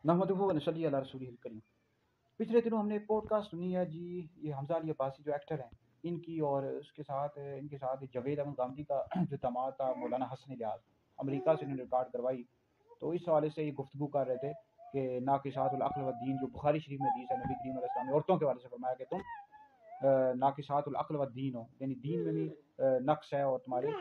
नहमदुहु व नसल्ली अला रसूलिहिल करीम। पिछले दिनों हमने एक पॉडकास्ट सुनी है जी, ये हमजा अली अब्बासी जो एक्टर हैं इनकी, और इनके साथ जावेद अहमद गांधी का जो दामाद था मौलाना हसन इलियास, अमेरिका से इन्होंने रिकॉर्ड करवाई। तो इस हवाले से ये गुफ्तगू कर रहे थे कि नाकिसातुल अक्ल व दीन, जो बुखारी शरीफ में हदीस है, नबी करीम अलैहि सलाम ने औरतों के हवाले से फरमाया कि तुम नाकिसातुल अक्ल व दीन हो, यानी दीन में भी नक्स है और तुम्हारे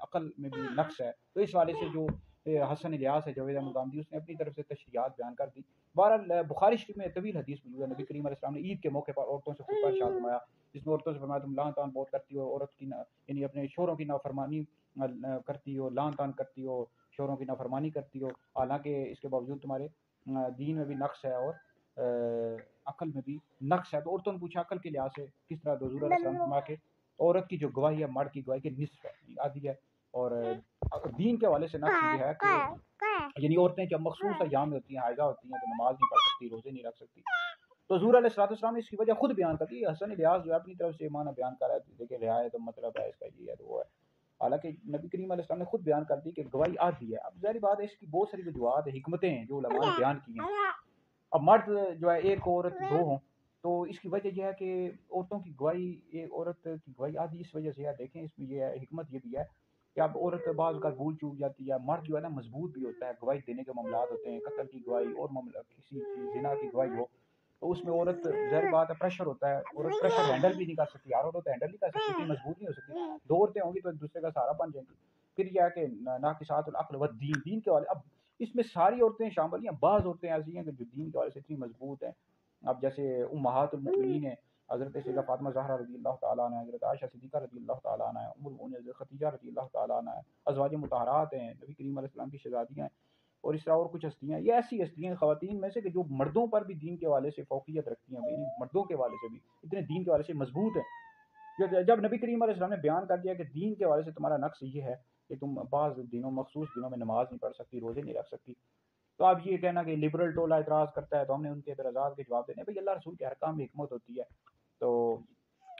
अक्ल में भी नक्स है। तो इस वाले से जो हसन इलियास है, जावेद अहमद गांधी, उसने अपनी तरफ से तशरीहात बयान कर दी। बहरहाल बुखारी शरीफ में तवील हदीस मौजूद है, नबी करीम अलैहि सलाम ने ईद के मौके पर औरतों से खुतबा इरशाद फरमाया, जिसमें औरतों से फरमाया तुम लान तान बहुत करती हो, औरत की यानी अपने शोहरों की नाफरमानी करती हो, लान तान करती हो, शोहरों की नाफरमानी करती हो, हालांकि इसके बावजूद तुम्हारे दीन में भी नक्स है और अकल में भी नक्स है। तो औरतों ने पूछा अकल के लिहाज से किस तरह? तो हुजूर अलैहि सलाम ने फरमाया कि औरत की जो गवाही है मर्द की गवाही के निस्फ है, आधी है। और दीन के हवाले से नक्स ये है कि यानी औरतें जब मखसूस अय्याम में होती हैं, हाइजा होती हैं, तो नमाज नहीं पढ़ सकती, रोजे नहीं रख सकती। तो हुजूर अलैहिस्सलाम ने इसकी वजह खुद बयान कर दी। हसन इलियास जो है अपनी तरफ से माना बयान कर रहा है, देखिए रियायत तो मतलब है इसका ये है तो वो है, हालांकि नबी करीम अलैहि सलाम ने खुद बयान कर दी कि गवाही आधी है। अब जाहिर बात है इसकी बहुत सारी वजूहात है, हिकमतें हैं जो उलमा ने बयान की हैं। अब मर्द जो है एक औरत दो हों, तो इसकी वजह यह है कि औरतों की गवाही, एक औरत की गवाही आधी इस वजह से है। देखें इसमें यह है, हिकमत ये भी है कि अब औरत बाज़ का भूल चूक जाती है, मर्द जो है ना मजबूत भी होता है, गवाही देने के मामलात होते हैं, कत्ल की गवाही और मामला किसी चीज़ जिना की गवाही हो, तो उसमें औरत ज़ाहिर बात है प्रेशर होता है, औरत प्रेशर हैंडल भी नहीं कर सकती, हर औरत हैंडल नहीं कर सकती, इतनी मजबूत नहीं हो सकती। दो औरतें होंगी तो एक दूसरे का सहारा बन जाएंगी। फिर यह है कि नाकिसातुल अक्ल व दीन, दीन के वाले, अब इसमें सारी औरतें शामिल हैं, बाज़ औरतें ऐसी हैं कि जो दीन के वाले से इतनी मजबूत हैं। अब जैसे उम्महातुल मुमिनीन है, हज़रत सैयदा फातिमा ज़हरा रज़ियल्लाहु ताला अन्हा, हज़रत आयशा सिद्दीक़ा रज़ियल्लाहु ताला अन्हा, उम्मुल मोमिनीन हज़रत खदीजा रज़ियल्लाहु ताला अन्हा, अज़वाज मुतहहरात हैं, नबी करीम अलैहि सलाम की शहज़ादियाँ हैं, और इस तरह और कुछ हस्तियाँ। ये ऐसी हस्तियाँ ख़वातीन में से कि जो मर्दों पर भी दीन के हवाले से फ़ौक़ियत रखती हैं, यानी मर्दों के हवाले से भी इतने दीन के हवाले से मजबूत हैं। जब नबी करीम अलैहि सलाम ने बयान कर दिया कि दीन के हवाले से तुम्हारा नक्स ये है कि तुम बाज़ दिनों, मखसूस दिनों में नमाज नहीं पढ़ सकती, रोज़े नहीं रख सकती, तो आप ये कहना कि लिबरल टोला एतराज़ करता है, तो हमने उनके एतराज़ात के जवाब देने, भाई अल्लाह रसूल के हर काम में हिकमत होती है। तो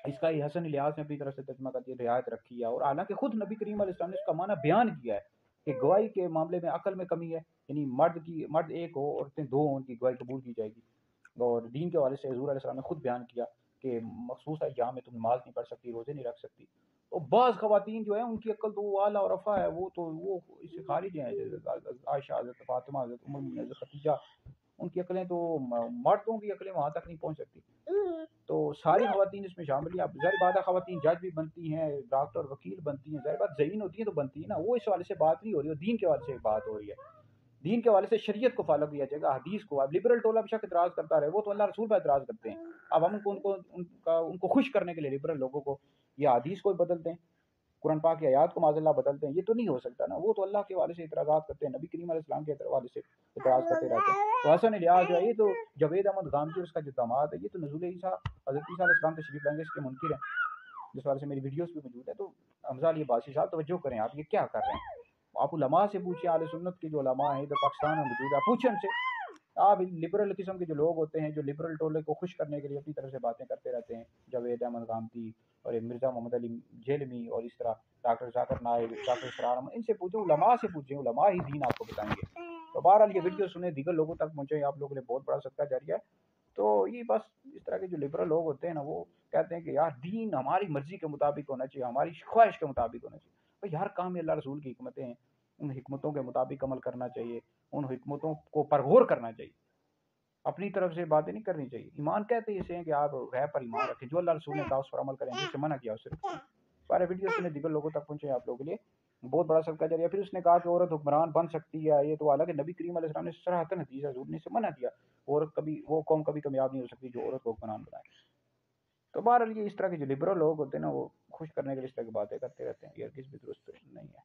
इसका ही हसन इलियास ने अपनी तरफ से तर्जुमा कर दिया, रियायत रखी है, और हालांकि खुद नबी करीम अलैहि सलाम ने इसका माना बयान किया है कि गवाही के मामले में अकल में कमी है, यानी मर्द एक हो, औरतें दो हों, उनकी गवाही कबूल की जाएगी। और दीन के हवाले से हुजूर अलैहि सलाम ने खुद बयान किया कि मखसूस अय्याम में तुम नमाज नहीं पढ़ सकती, रोजे नहीं रख सकती। तो बाज़ ख़वातीन जो है उनकी अक्ल तो आला और रफ़ा है, वो इससे खारिज हैं। आयशा, हज़रत फातिमा, हज़रत उम्मुल मोमिनीन, हज़रत खदीजा, उनकी अक्लें तो मर्दों की अक्लें वहाँ तक नहीं पहुँच सकती। तो सारी ख़वातीन इसमें शामिल हैं। अब ज़ाहिर बात है ख़वातीन जज भी बनती हैं, डॉक्टर वकील बनती हैं, ज़ाहिर बात ज़हीन होती हैं तो बनती हैं ना, वो इस हवाले से बात नहीं हो रही है, दीन के हवाले से बात हो रही है। दीन के हवाले से शरीयत को फॉलो किया जाएगा, हदीस को। अब लिबरल टोला बेशक इतराज़ करता रहे, वो तो अल्लाह रसूल पर इतराज़ करते हैं। अब हम उनको खुश करने के लिए लिबरल लोगों को या हदीस को बदल दें, कुरान पाक की आयात को माज़अल्लाह बदलते हैं, ये तो नहीं हो सकता ना। वो तो अल्लाह के हवाले से इतराज़ात करते हैं, नबी करीम अलैहि सलाम के हवाले से इतराज़ करते रहते हैं। तो हसन इलियास जो है, ये तो जावेद अहमद गांधी उसका जो दामाद है, ये तो नज़ुल ईसा, हज़रत ईसा अलैहि सलाम तशरीफ़ लाएंगे, इसके मुनकिर हैं, जिस वाले से मेरी वीडियोस भी मौजूद है। तो हमजा अली अब्बासी साहब तवज्जो करें, आप ये क्या कर रहे हैं? आप उलमा से पूछिए, आले सुन्नत के जो उलमा हैं इधर पाकिस्तान में मौजूद है, आप पूछिए उनसे। आप लिबरल किस्म के जो लोग होते हैं, जो लिबरल टोले को खुश करने के लिए अपनी तरफ से बातें करते रहते हैं, जावेद अहमद गांधी और ये मिर्ज़ा मोहम्मद अली जेलमी और इस तरह डॉक्टर जाकिर नाइक, डॉक्टर इसरार अहमद, इनसे पूछो, उलमा से पूछें, उलमा ही दीन आपको बताएंगे। तो बहरहाल ये वीडियो सुने, दीगर लोगों तक पहुँचे, आप लोगों के लिए बहुत बड़ा सदका जारिया है। तो ये बस इस तरह के जो लिबरल लोग होते हैं ना, वो कहते हैं कि यार दीन हमारी मर्जी के मुताबिक होना चाहिए, हमारी ख्वाहिश के मुताबिक होना चाहिए। भाई हर काम में अल्लाह रसूल की हिकमतें हैं, उन हिकमतों के मुताबिक अमल करना चाहिए, उन हिकमतों को परगौर करना चाहिए, अपनी तरफ से बातें नहीं करनी चाहिए। ईमान कहते हैं इसे हैं कि आप गैब पर ईमान रखें, जो अल्लाह रसूल ने कहा उस पर अमल करें, जिससे मना किया उससे रुकें। सारे वीडियो सुने, दीगर लोगों तक पहुंचे, आप लोगों के लिए बहुत बड़ा सदका जारिया। फिर उसने कहा कि औरत हुक्मरान बन सकती है, ये तो हालांकि नबी करीम अलैहि सलाम ने सराहतन हदीस है, हुजूर ने इसे मना किया। औरत कभी, वो कौम कभी कामयाब नहीं हो सकती जो औरत को हुक्मरान बनाए। तो बहरहाल ये इस तरह के जो लिबरल लोग होते हैं ना, वो खुश करने के लिए इस तरह की बातें करते रहते हैं, ये किस भी दुरुस्त नहीं है।